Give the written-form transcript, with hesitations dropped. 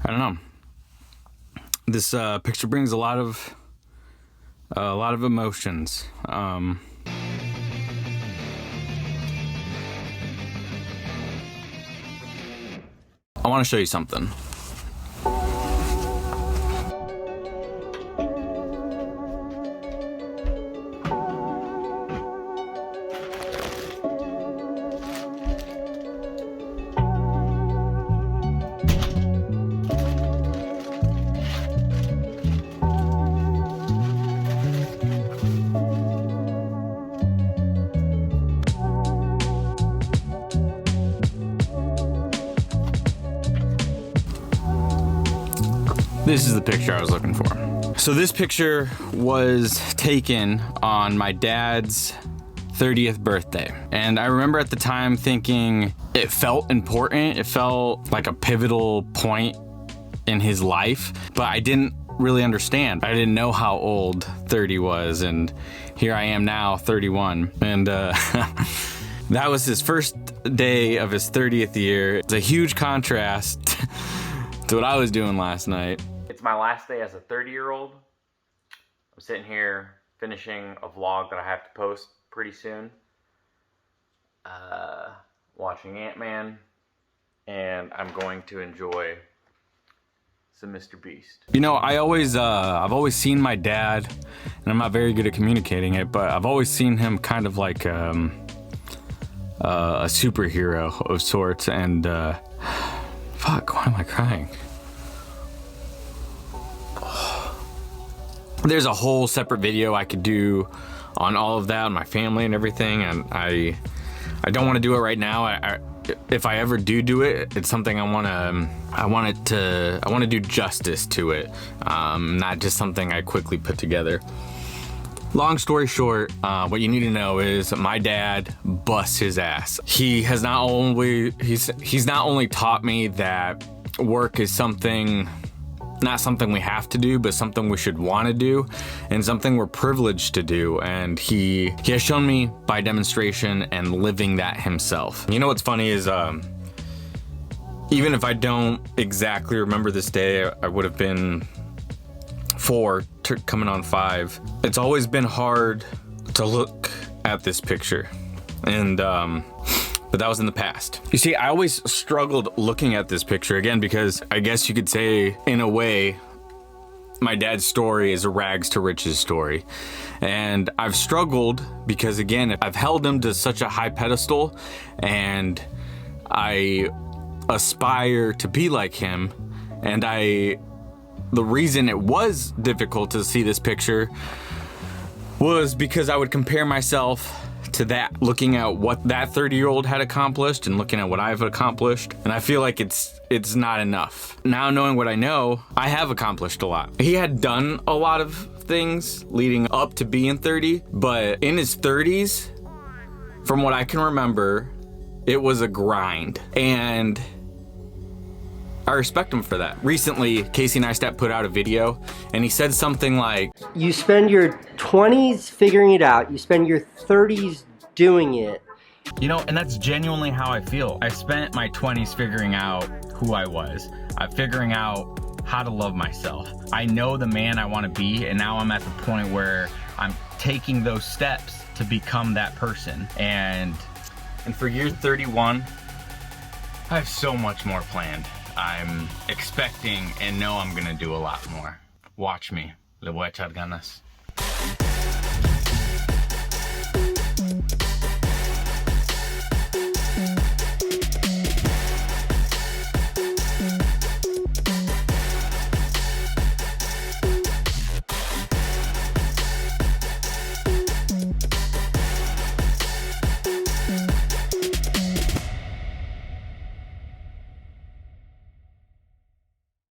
I don't know. This picture brings a lot of emotions. I want to show you something. This is the picture I was looking for. So this picture was taken on my dad's 30th birthday. And I remember at the time thinking it felt important. It felt like a pivotal point in his life, but I didn't really understand. I didn't know how old 30 was. And here I am now, 31. And that was his first day of his 30th year. It's a huge contrast to what I was doing last night. It's my last day as a 30-year-old. I'm sitting here finishing a vlog that I have to post pretty soon. Watching Ant-Man, and I'm going to enjoy some Mr. Beast. You know, I've always seen my dad, and I'm not very good at communicating it, but I've always seen him kind of like a superhero of sorts, and fuck, why am I crying? There's a whole separate video I could do on all of that, on my family and everything, and I don't want to do it right now. If I ever do it, it's something I want to do justice to it, not just something I quickly put together. Long story short, what you need to know is my dad busts his ass. He's not only taught me that work is not something we have to do, but something we should want to do, and something we're privileged to do. And he has shown me by demonstration and living that himself. You know what's funny is, even if I don't exactly remember this day, I would have been 4, coming on 5. It's always been hard to look at this picture, and but that was in the past. You see, I always struggled looking at this picture again because I guess you could say, in a way, my dad's story is a rags to riches story. And I've struggled because, again, I've held him to such a high pedestal, and I aspire to be like him. And the reason it was difficult to see this picture was because I would compare myself to that, looking at what that 30-year-old had accomplished and looking at what I've accomplished, and I feel like it's not enough. Now, knowing what I know, I have accomplished a lot. He had done a lot of things leading up to being 30, but in his 30s, from what I can remember, it was a grind, and I respect him for that. Recently, Casey Neistat put out a video, and he said something like, you spend your 20s figuring it out, you spend your 30s doing it. You know, and that's genuinely how I feel. I spent my 20s figuring out who I was. I'm figuring out how to love myself. I know the man I want to be, and now I'm at the point where I'm taking those steps to become that person. And for year 31, I have so much more planned. I'm expecting and know I'm gonna do a lot more. Watch me. Le voy a echar ganas.